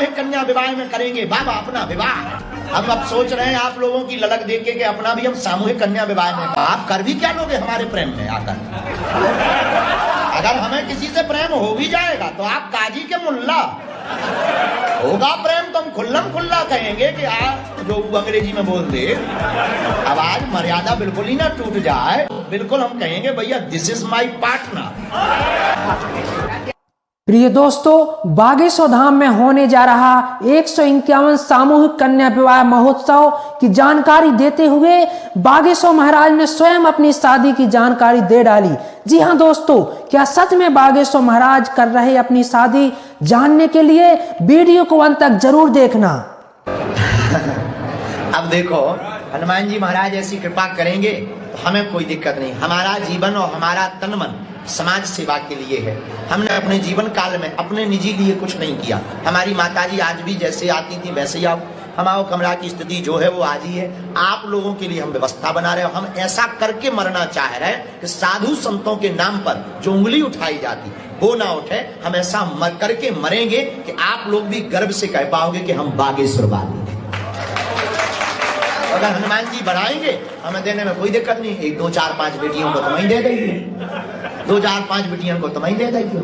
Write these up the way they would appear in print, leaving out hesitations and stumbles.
सामूहिक कन्या विवाह में करेंगे बाबा अपना विवाह। हम अब सोच रहे हैं आप लोगों की ललक देख के कि अपना भी हम सामूहिक कन्या विवाह में, आप कर भी क्या लोगे हमारे प्रेम में आकर? अगर हमें किसी से प्रेम हो भी जाएगा तो आप काजी के मुल्ला, होगा प्रेम तो हम खुल्लम खुल्ला कहेंगे कि आप जो अंग्रेजी में बोल दे। अब आज मर्यादा बिल्कुल ही ना टूट जाए, बिल्कुल हम कहेंगे भैया दिस इज माई पार्टनर। प्रिय दोस्तों, बागेश्वर धाम में होने जा रहा 151 सामूहिक कन्या विवाह महोत्सव की जानकारी देते हुए बागेश्वर महाराज ने स्वयं अपनी शादी की जानकारी दे डाली। जी हां दोस्तों, क्या सच में बागेश्वर महाराज कर रहे अपनी शादी? जानने के लिए वीडियो को अंत तक जरूर देखना। अब देखो, हनुमान जी महाराज ऐसी कृपा करेंगे तो हमें कोई दिक्कत नहीं। हमारा जीवन और हमारा तन मन समाज सेवा के लिए है। हमने अपने जीवन काल में अपने निजी लिए कुछ नहीं किया। हमारी माताजी आज भी जैसे आती थी वैसे ही आओ। हमारे कमरा की स्थिति जो है वो आज ही है। आप लोगों के लिए हम व्यवस्था बना रहे हैं। हम ऐसा करके मरना चाह रहे हैं कि साधु संतों के नाम पर जो उंगली उठाई जाती वो ना उठे। हम ऐसा करके मरेंगे कि आप लोग भी गर्व से कह पाओगे कि हम बागेश्वरवादी हैं। अगर हनुमान जी बढ़ाएंगे हमें देने में कोई दिक्कत नहीं। 1 2 4 5 बेटियों को तुम ही दे देंगे, 2 4 5 बेटियों को तुम ही दे देंगे।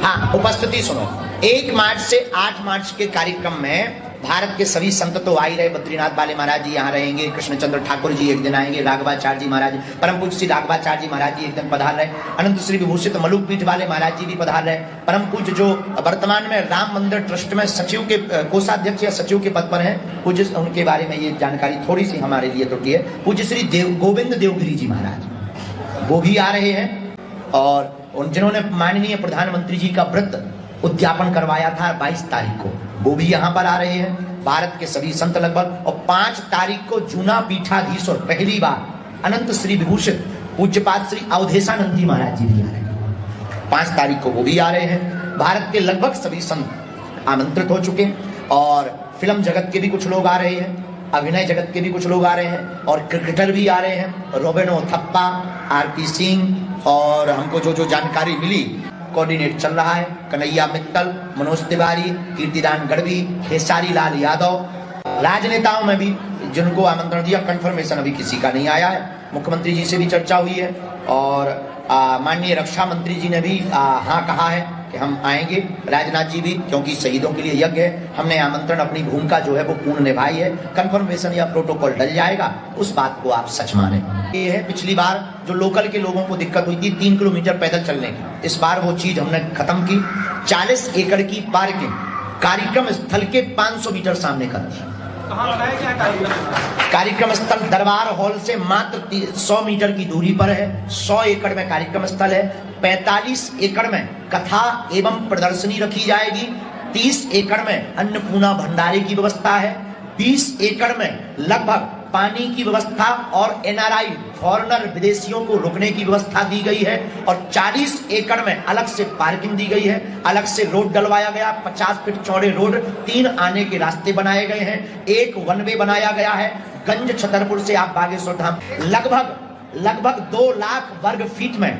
हाँ, उपस्थिति सुनो। 1 मार्च से 8 मार्च के कार्यक्रम में भारत के सभी संत तो आ ही रहे। बद्रीनाथ वाले महाराज जी यहाँ रहेंगे, कृष्णचंद्र ठाकुर जी एक दिन आएंगे, राघवाचार्य जी महाराज, परम पूज्य श्री राघवाचार्य जी महाराज जी एक दिन पधार रहे, अनंत श्री विभूषित मलुक पीठ वाले महाराज जी भी पधार रहे, परम पूज्य जो वर्तमान में राम मंदिर ट्रस्ट में सचिव के कोषाध्यक्ष या सचिव के पद पर हैं, पूज्य उनके बारे में ये जानकारी थोड़ी सी हमारे लिए त्रुटि है, पूज्य श्री गोविंद देवगिरी जी महाराज वो भी आ रहे हैं। और उन जिन्होंने माननीय प्रधानमंत्री जी का व्रत उद्यापन करवाया था 22 तारीख को, वो भी यहाँ पर आ रहे हैं। भारत के सभी संत लगभग। और 5 तारीख को जूना पीठाधीश और पहली बार अनंत श्री विभूषित पूज्यपाद श्री अवधेशानंद जी महाराज जी भी आ रहे हैं। 5 तारीख को वो भी आ रहे हैं। भारत के लगभग सभी संत आमंत्रित हो चुके हैं। और फिल्म जगत के भी कुछ लोग आ रहे हैं, अभिनय जगत के भी कुछ लोग आ रहे हैं, और क्रिकेटर भी आ रहे हैं। रोबिनो थप्पा, आरपी सिंह, और हमको जो जो जानकारी मिली कोऑर्डिनेट चल रहा है, कन्हैया मित्तल, मनोज तिवारी, कीर्तिदान गढ़वी, खेसारी लाल यादव। राजनेताओं में भी जिनको आमंत्रण दिया कंफर्मेशन अभी किसी का नहीं आया है। मुख्यमंत्री जी से भी चर्चा हुई है और माननीय रक्षा मंत्री जी ने भी हाँ कहा है कि हम आएंगे। राजनाथ जी भी, क्योंकि शहीदों के लिए यज्ञ है, हमने आमंत्रण अपनी भूमिका जो है वो पूर्ण निभाई है। कंफर्मेशन या प्रोटोकॉल डल जाएगा, उस बात को आप सच माने। ये है, पिछली बार जो लोकल के लोगों को दिक्कत हुई थी 3 किलोमीटर पैदल चलने की, इस बार वो चीज हमने खत्म की। 40 एकड़ की पार्किंग कार्यक्रम स्थल के 500 मीटर सामने कर दी। कार्यक्रम स्थल दरबार हॉल से मात्र 100 मीटर की दूरी पर है। 100 एकड़ में कार्यक्रम स्थल है। 45 एकड़ में कथा एवं प्रदर्शनी रखी जाएगी। 30 एकड़ में अन्नपूर्णा भंडारे की व्यवस्था है। 20 एकड़ में लगभग पानी की व्यवस्था और एनआरआई फॉरेनर विदेशियों को रुकने की व्यवस्था दी गई है। और 40 एकड़ में अलग से पार्किंग दी गई है, अलग से रोड डलवाया गया। 50 फीट चौड़े रोड, 3 आने के रास्ते बनाए गए हैं, 1 वन वे बनाया गया है। गंज छतरपुर से आप बागेश्वर धाम लगभग 2 लाख वर्ग फीट में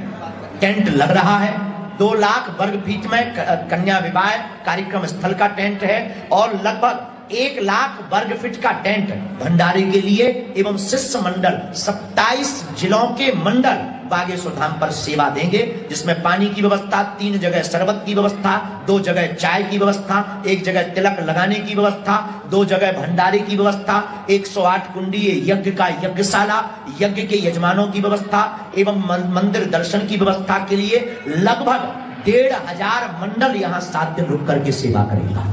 टेंट लग रहा है। 2 लाख वर्ग फीट में कन्या विवाह कार्यक्रम स्थल का टेंट है। और लगभग 1 लाख वर्ग फीट का टेंट भंडारे के लिए एवं शिष्य मंडल 27 जिलों के मंडल बागेश्वर धाम पर सेवा देंगे, जिसमें पानी की व्यवस्था, 3 जगह शरबत की व्यवस्था, 2 जगह चाय की व्यवस्था, 1 जगह तिलक लगाने की व्यवस्था, 2 जगग भंडारे की व्यवस्था, 108 कुंडीय यज्ञ का यज्ञशाला, यज्ञ के यजमानों की व्यवस्था एवं मंदिर दर्शन की व्यवस्था के लिए लगभग 1,500 मंडल यहाँ 7 दिन रुक करके सेवा करेगा।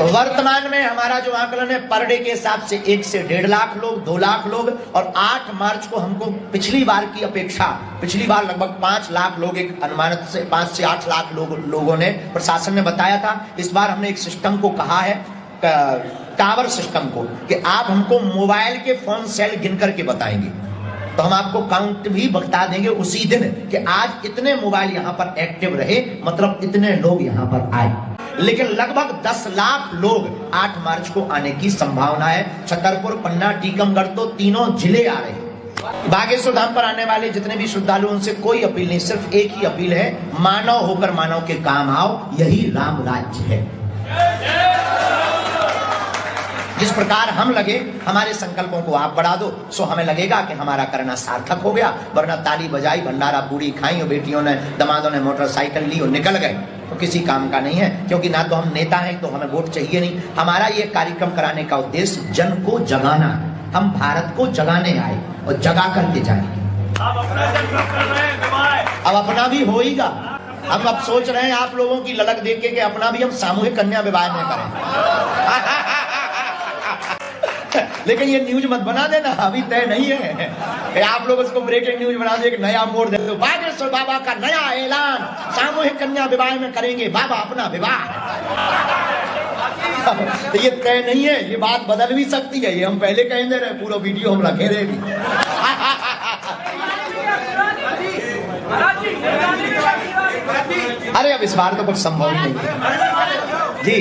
वर्तमान में हमारा जो आंकलन है पर डे के हिसाब से 1 से 1.5 लाख लोग, 2 लाख लोग। और 8 मार्च को हमको पिछली बार की अपेक्षा, पिछली बार लगभग 5 लाख लोग, एक अनुमानित से 5 से 8 लाख लोगों ने प्रशासन ने बताया था। इस बार हमने एक सिस्टम को कहा है, टावर सिस्टम को, कि आप हमको मोबाइल के फोन सेल गिन करके बताएंगे तो हम आपको काउंट भी बता देंगे उसी दिन कि आज इतने मोबाइल यहाँ पर एक्टिव रहे, मतलब इतने लोग यहाँ पर आए। लेकिन लगभग 10 लाख लोग 8 मार्च को आने की संभावना है। छतरपुर, पन्ना, टीकमगढ़ तो तीनों जिले आ रहे हैं। बागेश्वर धाम पर आने वाले जितने भी श्रद्धालु, उनसे कोई अपील नहीं, सिर्फ एक ही अपील है, मानव होकर मानव के काम आओ, यही राम राज्य है। जिस प्रकार हम लगे हमारे संकल्पों को आप बढ़ा दो, सो हमें लगेगा कि हमारा करना सार्थक हो गया। वरना ताली बजाई, भंडारा पूरी खाई और बेटियों ने दमादों ने मोटरसाइकिल ली और निकल गए तो किसी काम का नहीं है, क्योंकि ना तो हम नेता हैं तो हमें वोट चाहिए नहीं। हमारा ये कार्यक्रम कराने का उद्देश्य जन को जगाना है। हम भारत को जगाने आए और जगा करके जाएंगे। अब अपना भी होगा। हम अब सोच रहे हैं आप लोगों की ललक देख के कि अपना भी हम सामूहिक कन्या विवाह में करें। लेकिन ये न्यूज मत बना देना, अभी तय नहीं है। आप लोग उसको ब्रेकिंग न्यूज बना दो, एक नया मोड़ दे दो, बागेश्वर बाबा का नया ऐलान, सामूहिक कन्या विवाह में करेंगे बाबा अपना विवाह। तो ये तय नहीं है, ये बात बदल भी सकती है, ये हम पहले कह दे रहे, पूरा वीडियो हम रखे रहेगी। अरे अब इस बार तो कुछ संभव नहीं है जी,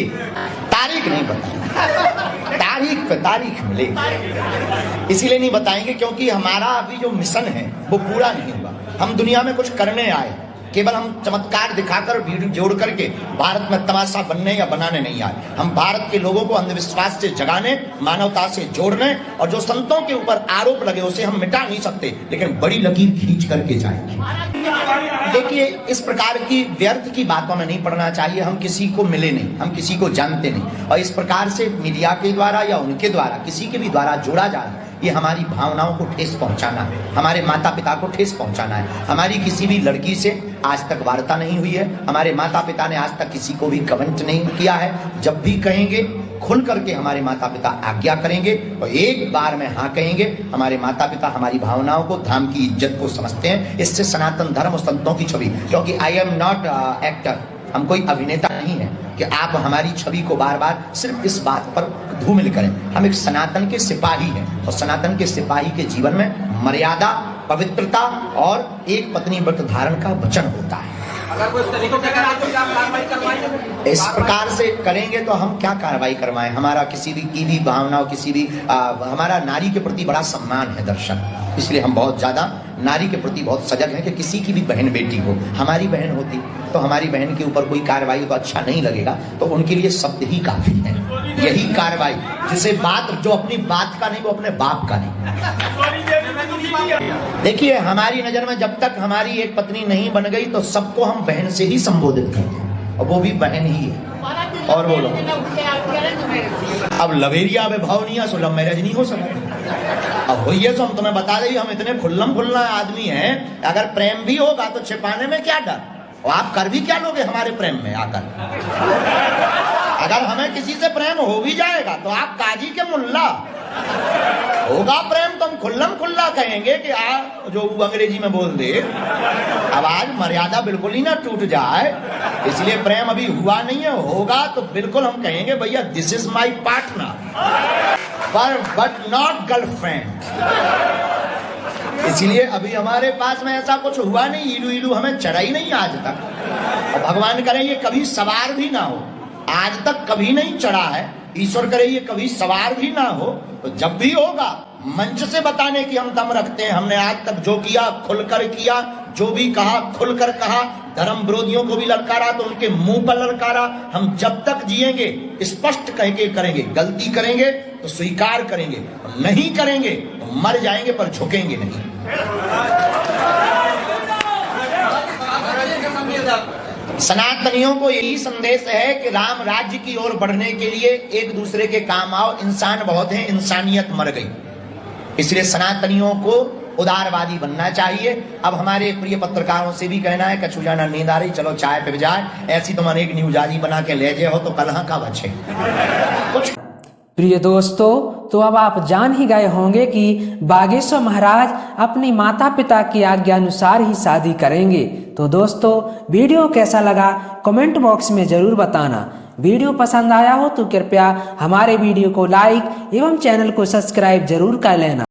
तारीख नहीं बताएंगे, तारीख पे तारीख मिलेगी। इसीलिए नहीं बताएंगे क्योंकि हमारा अभी जो मिशन है वो पूरा नहीं हुआ। हम दुनिया में कुछ करने आए, केवल हम चमत्कार दिखाकर भीड़ जोड़ करके भारत में तमाशा बनने या बनाने नहीं आए। हम भारत के लोगों को अंधविश्वास से जगाने, मानवता से जोड़ने, और जो संतों के ऊपर आरोप लगे उसे हम मिटा नहीं सकते, लेकिन बड़ी लकीर खींच करके जाएंगे। देखिए, इस प्रकार की व्यर्थ की बातों में नहीं पड़ना चाहिए। हम किसी को मिले नहीं, हम किसी को जानते नहीं, और इस प्रकार से मीडिया के द्वारा या उनके द्वारा, किसी के भी द्वारा जोड़ा जा रहा है, ये हमारी भावनाओं को ठेस पहुंचाना है, हमारे माता पिता को ठेस पहुंचाना है। हमारी किसी भी लड़की से आज तक वार्ता नहीं हुई है, हमारे माता पिता ने आज तक किसी को भी कमेंट नहीं किया है। जब भी कहेंगे खुल करके हमारे माता पिता आज्ञा करेंगे, और एक बार में हाँ कहेंगे। हमारे माता पिता हमारी भावनाओं को, धाम की इज्जत को समझते हैं। इससे सनातन धर्म और संतों की छवि, क्योंकि आई एम नॉट एक्टर, हम कोई अभिनेता नहीं है कि आप हमारी छवि को बार बार सिर्फ इस बात पर धूमिल करें। हम एक सनातन के सिपाही हैं, और सनातन के सिपाही के जीवन में मर्यादा, पवित्रता और एक पत्नी व्रत धारण का वचन होता है। अगर कोई तरीकों से कार्रवाई करवाएंगे, इस प्रकार से करेंगे तो हम क्या कार्रवाई करवाएं? हमारा किसी भी की भी भावनाओं, किसी भी हमारा नारी के प्रति बड़ा सम्मान है दर्शक, इसलिए हम बहुत ज्यादा नारी के प्रति बहुत सजग हैं कि किसी की भी बहन बेटी हो, हमारी बहन होती तो हमारी बहन के ऊपर कोई कार्रवाई तो अच्छा नहीं लगेगा, तो उनके लिए शब्द ही काफी है। यही कार्रवाई, जिसे बात, जो अपनी बात का नहीं वो अपने बाप का नहीं। देखिए, हमारी नजर में जब तक हमारी एक पत्नी नहीं बन गई तो सबको हम बहन से ही संबोधित करते हैं, और वो भी बहन ही है। और बोलो, अब लवेरिया विभाव नहीं है सो लव मैरिज नहीं हो सकता। अब वही है, तो हम तुम्हें बता दें, हम इतने खुल्लम खुल्ला आदमी हैं, अगर प्रेम भी होगा तो छिपाने में क्या डर, और आप कर भी क्या लोगे हमारे प्रेम में आकर? अगर हमें किसी से प्रेम हो भी जाएगा तो आप काजी के मुल्ला, होगा प्रेम तो हम खुल्लम खुल्ला कहेंगे कि जो अंग्रेजी में बोल दे। अब आज मर्यादा बिल्कुल ही ना टूट जाए, इसलिए प्रेम अभी हुआ नहीं है, होगा तो बिल्कुल हम कहेंगे भैया this is my partner but not girlfriend. इसलिए अभी हमारे पास में ऐसा कुछ हुआ नहीं, इलू इलू हमें चढ़ा ही नहीं आज तक, और भगवान करे ये कभी सवार भी ना हो। आज तक कभी नहीं चढ़ा है, ईश्वर करे ये कभी सवार भी ना हो। तो जब भी होगा मंच से बताने की हम दम रखते हैं। हमने आज तक जो किया खुलकर किया, जो भी कहा खुलकर कहा, धर्म विरोधियों को भी ललकारा तो उनके मुंह पर ललकारा। हम जब तक जिएंगे स्पष्ट कह के करेंगे, गलती करेंगे तो स्वीकार करेंगे, नहीं करेंगे तो मर जाएंगे पर झुकेंगे नहीं। सनातनियों को यही संदेश है कि राम राज्य की ओर बढ़ने के लिए एक दूसरे के काम आओ। इंसान बहुत है, इंसानियत मर गई, इसलिए सनातनियों को उदारवादी बनना चाहिए। अब हमारे प्रिय पत्रकारों से भी कहना है, कछु जाना नींद आ रही, चलो चाय पे जाए, ऐसी तुम अनेक न्यूज आज बना के ले जाए हो तो कलह का बचे कुछ। प्रिय दोस्तों, तो अब आप जान ही गए होंगे कि बागेश्वर महाराज अपनी माता पिता की आज्ञा अनुसार ही शादी करेंगे। तो दोस्तों, वीडियो कैसा लगा कमेंट बॉक्स में जरूर बताना। वीडियो पसंद आया हो तो कृपया हमारे वीडियो को लाइक एवं चैनल को सब्सक्राइब जरूर कर लेना।